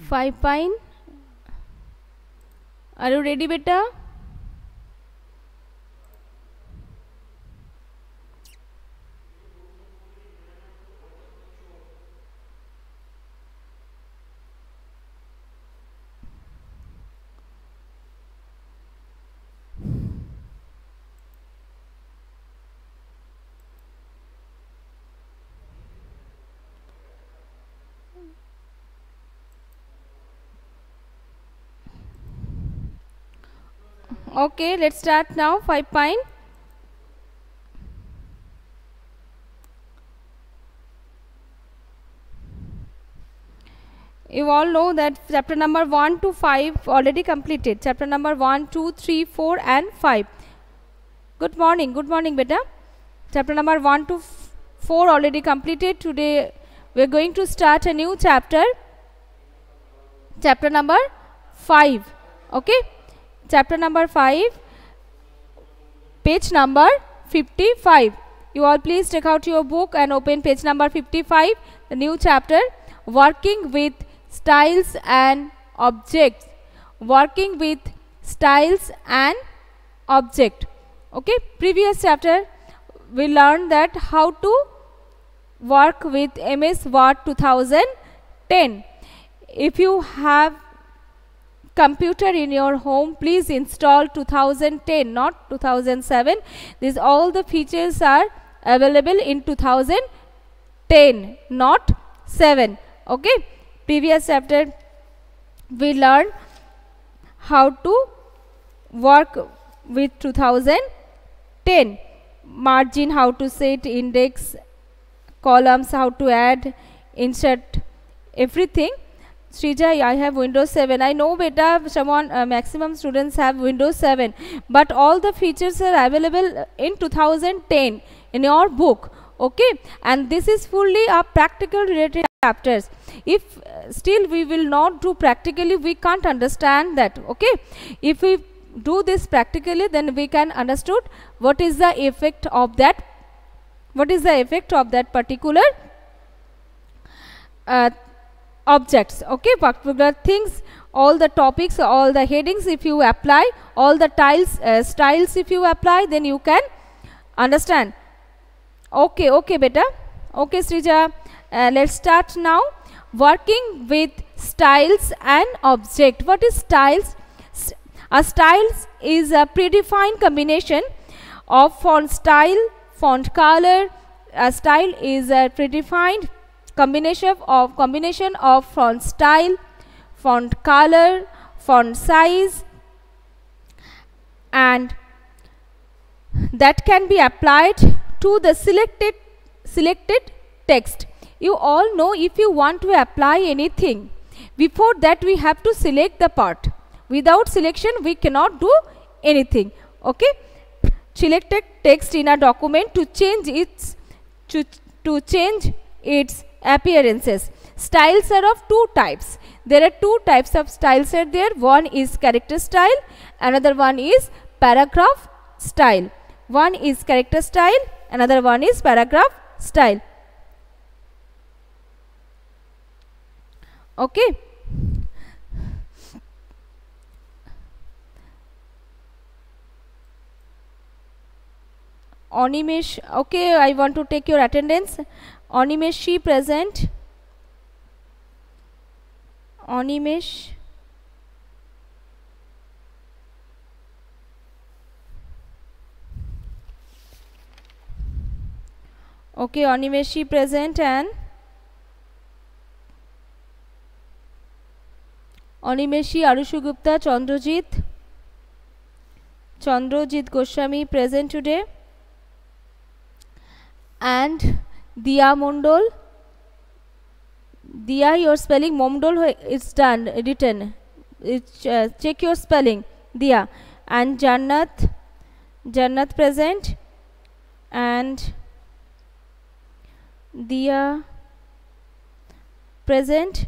5 pine. Are you ready, beta? Okay, let's start now. 5 pine. You all know that chapter number 1 to 5 already completed. Chapter number 1, 2, 3, 4 and 5. Good morning beta. Chapter number 1 to 4 already completed. Today we are going to start a new chapter. Chapter number 5. Okay. Chapter number 5, page number 55. You all please take out your book and open page number 55, the new chapter, working with styles and objects. Working with styles and object. Okay, previous chapter we learned that how to work with MS Word 2010. If you have computer in your home, please install 2010, not 2007. These all the features are available in 2010, not 7. Okay, previous chapter we learned how to work with 2010, margin, how to set, index, columns, how to add, insert, everything. Srija, I have Windows 7. I know beta, someone maximum students have Windows 7, but all the features are available in 2010 in your book. Okay, and this is fully a practical related chapters. If still we will not do practically, we can't understand that. Okay, if we do this practically, then we can understood what is the effect of that, particular objects. Okay, particular things, all the topics, all the headings, if you apply, all the styles if you apply, then you can understand. Okay beta. Okay Srija, let's start now. Working with styles and object. What is styles? A styles is a predefined combination of font style, font color. A style is a predefined combination of font style, font color, font size, and that can be applied to the selected text. You all know, if you want to apply anything, before that we have to select the part. Without selection we cannot do anything. Okay, selected text in a document to change its appearances. Styles are of two types. There are two types of styles are there. One is character style, another one is paragraph style. One is character style, another one is paragraph style. Okay, Animesh, okay, I want to take your attendance. Animesh present. Animesh. Okay, Animesh present, and Animesh, Arushu Gupta, Chandrajit Goswami present today, and Diya Mondol. Diya, your spelling Mondol is done, written. Check your spelling, Diya. And Jannat present, and Diya present,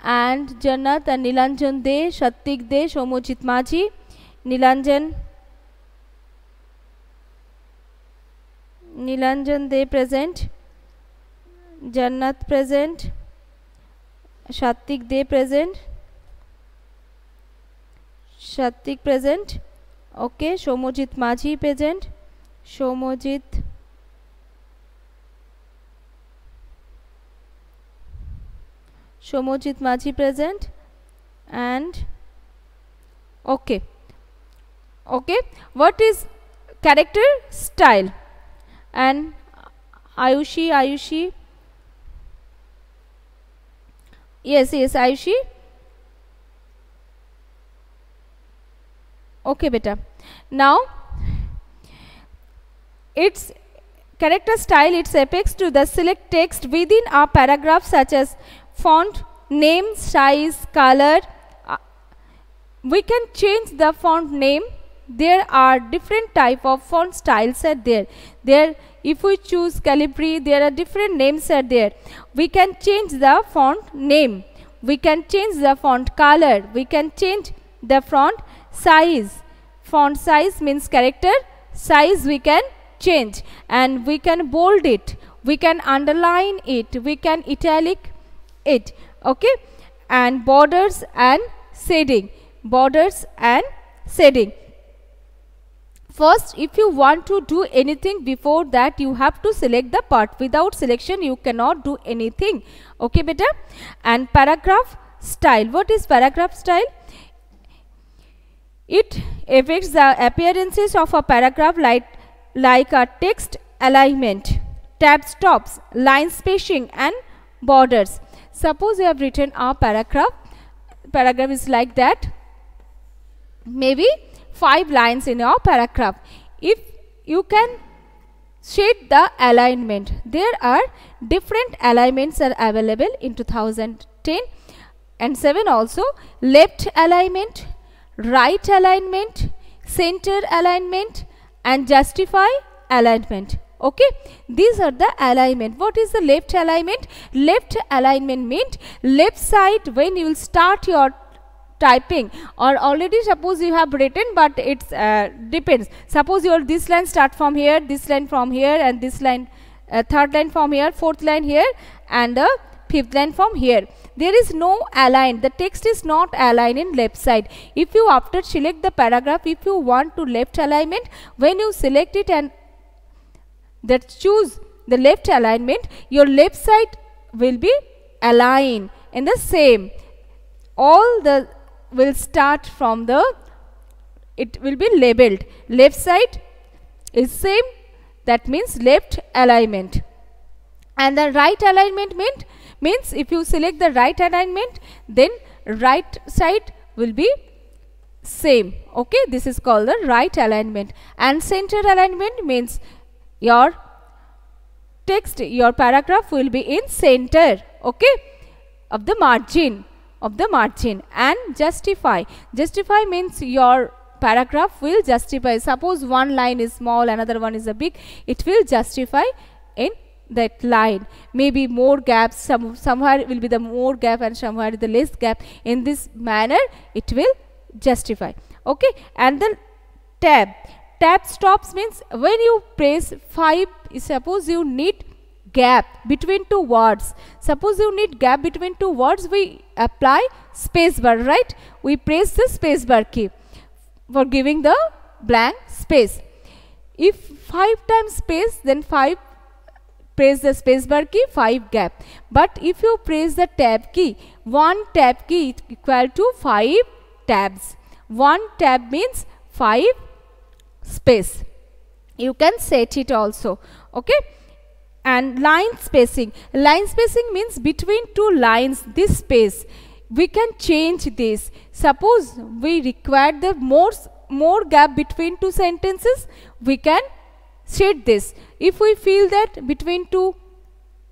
and Jannat and Nilanjan De, Shattik De, Somojit Maji, Nilanjan De present, Jannat present, Shattik De present, Shatik present. Okay, Shomojit Majhi present. Shomojit Majhi present. And okay, what is character style? And Ayushi, yes, Ayushi. Okay, beta. Now its character style, its apex to the select text within a paragraph such as font, name, size, color. We can change the font name. There are different type of font styles are there. If we choose Calibri, there are different names are there. We can change the font name. We can change the font color. We can change the font size. Font size means character size we can change, and we can bold it, we can underline it, we can italic it. Okay, and borders and shading. First, if you want to do anything before that, you have to select the part. Without selection you cannot do anything. Okay beta. And paragraph style. What is paragraph style? It affects the appearances of a paragraph like a text alignment, tab stops, line spacing and borders. Suppose you have written a paragraph is like that, maybe 5 lines in your paragraph. If you can shade the alignment, there are different alignments are available in 2010 and 7 also. Left alignment, right alignment, center alignment and justify alignment. Okay, these are the alignment. What is the left alignment? Left alignment means left side when you will start your typing, or already suppose you have written, but it's depends. Suppose your this line start from here, this line from here, and this line third line from here, fourth line here, and the fifth line from here. There is no align. The text is not aligned in left side. If you after select the paragraph, if you want to left alignment, when you select it and that choose the left alignment, your left side will be aligned in the same. All the will start from the, it will be labeled. Left side is same, that means left alignment. And the right alignment means if you select the right alignment, then right side will be same. Okay, this is called the right alignment. And center alignment means your text, your paragraph will be in center, okay, of the margin. And justify means your paragraph will justify. Suppose one line is small, another one is a big, it will justify in that line. Maybe more gaps, somewhere will be the more gap and somewhere the less gap. In this manner it will justify. Okay, and the tab stops means when you press 5, suppose you need gap between 2 words. Suppose you need gap between 2 words, we apply space bar, right? We press the space bar key for giving the blank space. If 5 times space, then 5 press the space bar key, 5 gap. But if you press the tab key, 1 tab key is equal to 5 tabs. 1 tab means 5 space. You can set it also. Okay. And line spacing means between 2 lines, this space we can change this. Suppose we require the more gap between 2 sentences, we can shade this. If we feel that between 2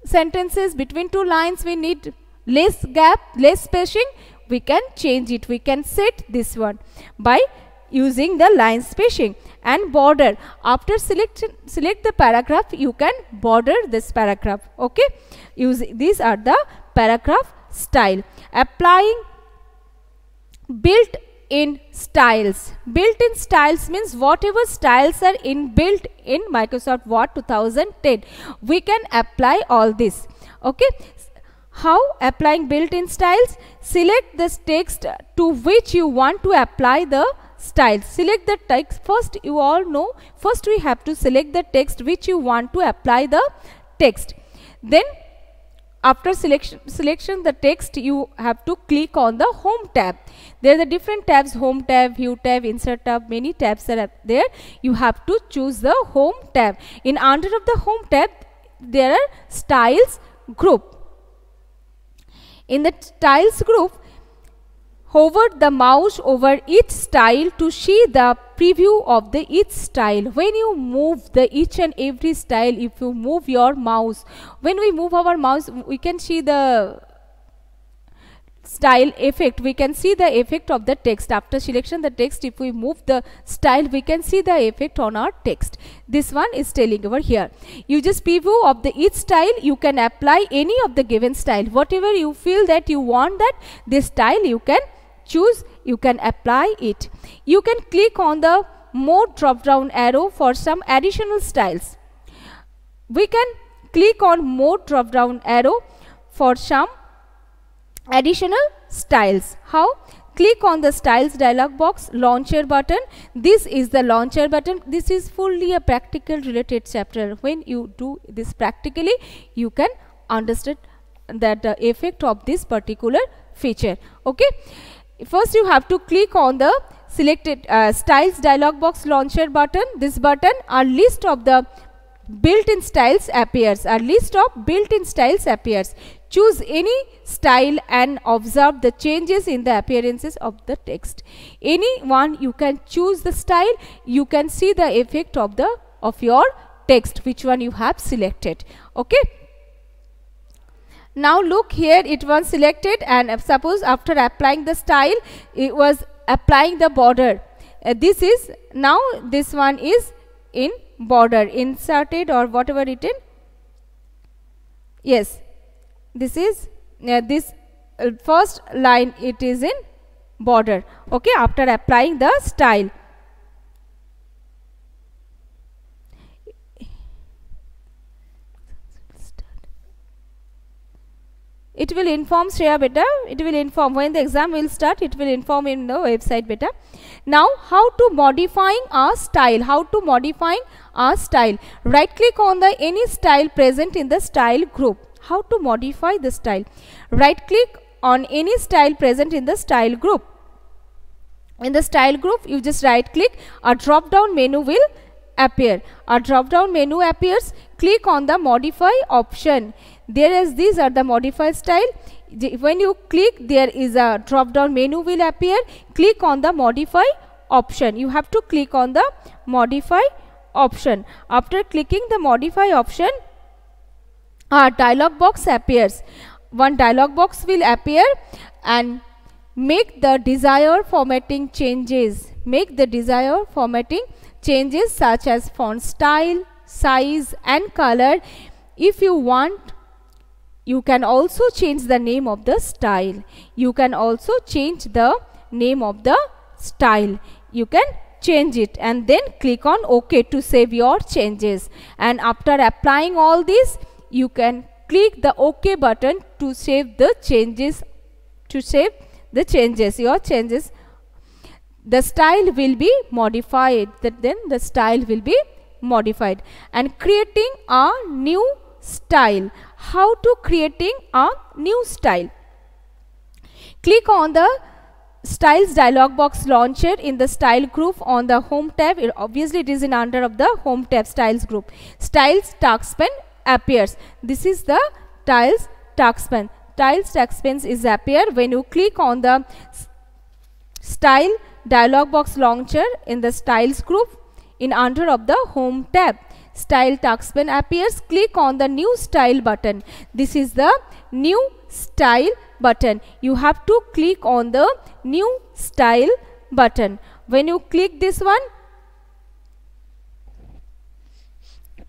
sentences, between 2 lines we need less gap, less spacing, we can change it. We can set this one by using the line spacing. And border, after select the paragraph, you can border this paragraph. Okay, these are the paragraph style. Applying built-in styles. Built-in styles means whatever styles are inbuilt in Microsoft Word 2010, we can apply all this. Okay, How applying built-in styles? Select the text to which you want to apply the style. Select the text. First, you all know, first we have to select the text which you want to apply the text. Then after selection the text, you have to click on the home tab. There are the different tabs: home tab, view tab, insert tab, many tabs are there. You have to choose the home tab. In under of the home tab, there are styles group. In the styles group, hover the mouse over each style to see the preview of the each style. When you move the each and every style, if you move your mouse, when we move our mouse, we can see the style effect. We can see the effect of the text. After selection the text, if we move the style, we can see the effect on our text. This one is telling over here. You just preview of the each style. You can apply any of the given style. Whatever you feel that you want that this style, you can choose, you can apply it. You can click on the more drop down arrow for some additional styles. We can click on more drop down arrow for some additional styles. How? Click on the styles dialog box, launcher button. This is the launcher button. This is fully a practical related chapter. When you do this practically, you can understand that the effect of this particular feature. Okay. First you have to click on the selected styles dialog box launcher button. This button, a list of the built-in styles appears. A list of built-in styles appears. Choose any style and observe the changes in the appearances of the text. Any one you can choose the style. You can see the effect of your text, which one you have selected. Okay. Now look here, it was selected, and suppose after applying the style, it was applying the border. This is now, this one is in border, inserted or whatever written. Yes, this is this first line, it is in border. Okay, after applying the style. It will inform Shreya beta, it will inform when the exam will start, it will inform in the website beta. Now how to modifying our style, how to modifying our style. Right click on the any style present in the style group. How to modify the style. Right click on any style present in the style group. In the style group, you just right click, a drop down menu will appear. A drop down menu appears. Click on the modify option. There is, these are the modify style. When you click, there is a drop down menu will appear. Click on the modify option. You have to click on the modify option. After clicking the modify option, a dialog box appears. One dialog box will appear, and make the desired formatting changes. Make the desired formatting changes such as font style, size and color. If you want, you can also change the name of the style. You can also change the name of the style. You can change it and then click on OK to save your changes. And after applying all this, you can click the OK button to save the changes. Your changes. The style will be modified. Then the style will be modified. And creating a new style. How to creating a new style? Click on the styles dialog box launcher in the style group on the home tab. Obviously it is in under of the home tab styles group. Styles taskpan appears. This is the styles taskpan. Styles taskpan is appear when you click on the style dialog box launcher in the styles group in under of the home tab. Style taskpan appears. Click on the new style button. This is the new style button. You have to click on the new style button. When you click this one,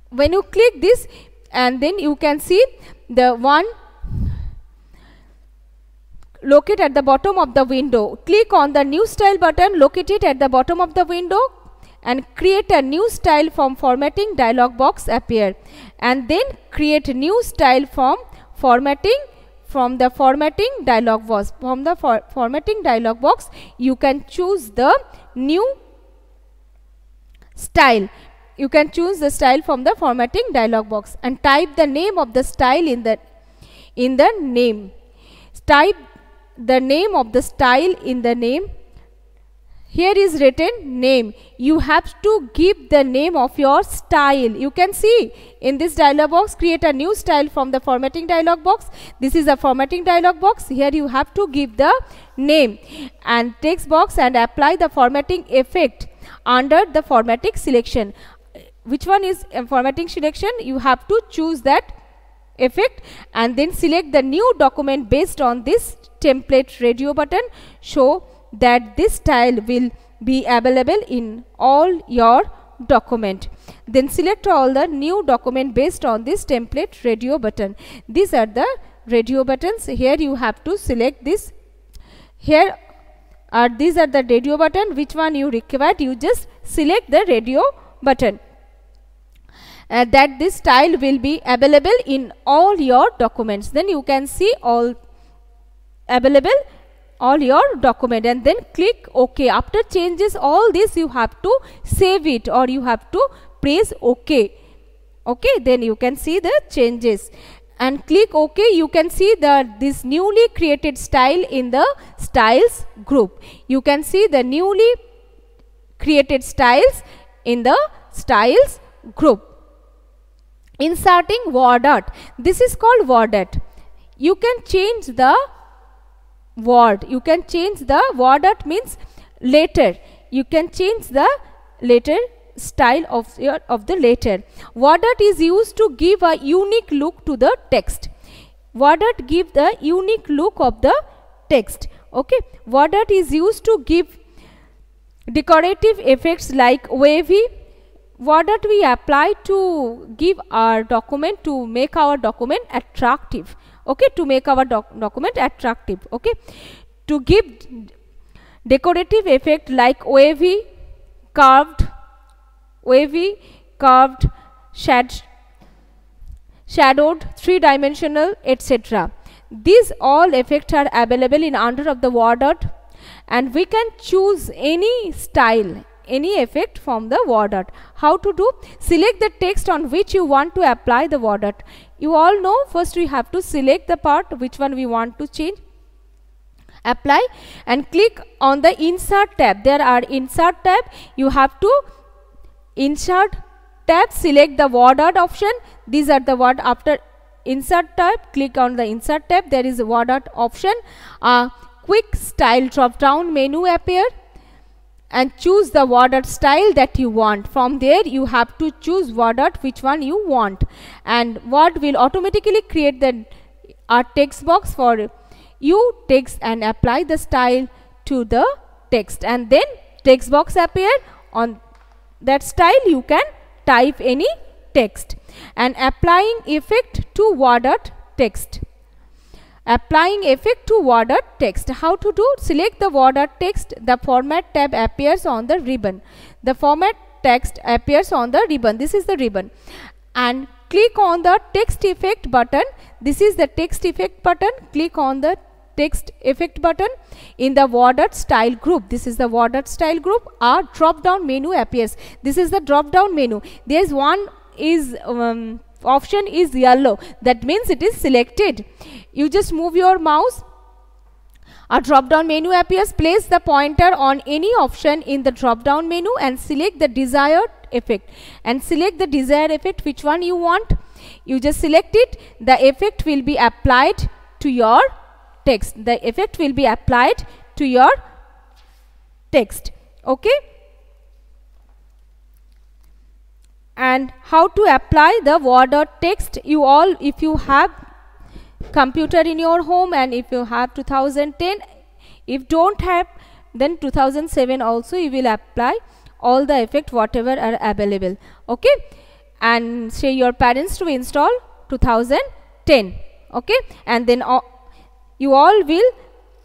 when you click this, and then you can see the one located at the bottom of the window. Click on the new style button located at the bottom of the window and create a new style from formatting dialog box appear, and then create new style from formatting from the formatting dialog box. From the formatting dialog box, you can choose the new style. You can choose the style from the formatting dialog box and type the name of the style in the name. Type the name of the style in the name. Here is written name. You have to give the name of your style. You can see in this dialog box, create a new style from the formatting dialog box. This is a formatting dialog box. Here you have to give the name and text box and apply the formatting effect under the formatting selection. Which one is formatting selection? You have to choose that effect and then select the new document based on this template radio button. Show that this style will be available in all your document. Then select all the new document based on this template radio button. These are the radio buttons. Here you have to select this. Here are these are the radio button. Which one you require, you just select the radio button. That this style will be available in all your documents. Then you can see all available all your document and then click OK. After changes all this, you have to save it or you have to press OK. Okay, then you can see the changes and click OK. You can see this newly created style in the styles group. You can see the newly created styles in the styles group. Inserting word art. This is called word art. You can change the word. You can change the word art means letter. You can change the letter style of the letter. Word art is used to give a unique look to the text. Word art give the unique look of the text. Okay. Word art is used to give decorative effects like wavy. Word art we apply to give our document, to make our document attractive. Okay, to make our document attractive. Okay, to give decorative effect like wavy, curved, shadowed, three-dimensional, etc. These all effects are available in under of the word art, and we can choose any style, any effect from the word art. How to do? Select the text on which you want to apply the word art. You all know, first we have to select the part which one we want to change, apply, and click on the insert tab. There are insert tab. You have to insert tab, select the word art option. These are the word. After insert tab, click on the insert tab. There is a word art option. A quick style drop down menu appear and choose the word art style that you want. From there you have to choose word art which one you want, and Word will automatically create the text box for you text and apply the style to the text, and then text box appear. On that style you can type any text. And applying effect to word art text. Applying effect to word art text. How to do? Select the word art text. The format tab appears on the ribbon. The format text appears on the ribbon. This is the ribbon. And click on the text effect button. This is the text effect button. Click on the text effect button in the word art style group. This is the word art style group. A drop down menu appears. This is the drop down menu. There is one is option is yellow, that means it is selected. You just move your mouse, a drop down menu appears. Place the pointer on any option in the drop down menu and select the desired effect, and select the desired effect which one you want. You just select it. The effect will be applied to your text. The effect will be applied to your text. Okay. And how to apply the word art text? You all, if you have computer in your home, and if you have 2010, if don't have, then 2007 also you will apply all the effect whatever are available. Okay, and say your parents to install 2010. Okay, and then you all will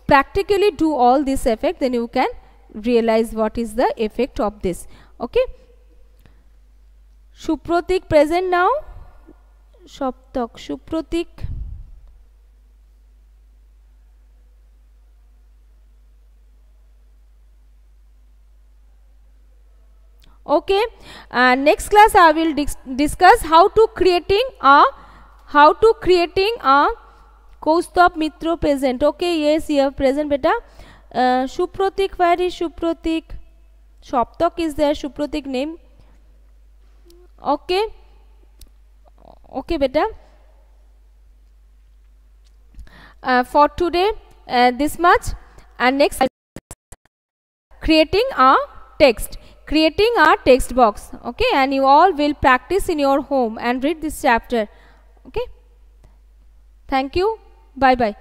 practically do all this effect, then you can realize what is the effect of this. Okay. Supratik present now. Shoptak, Supratik. Okay, and next class I will discuss how to creating a Kaustubh Mitra present. Okay, yes, you have present beta. Supratik, where is Supratik? Shoptak is there, Supratik name. Okay, okay beta. For today this much, and next creating a text box. Okay, and you all will practice in your home and read this chapter. Okay, thank you, bye bye.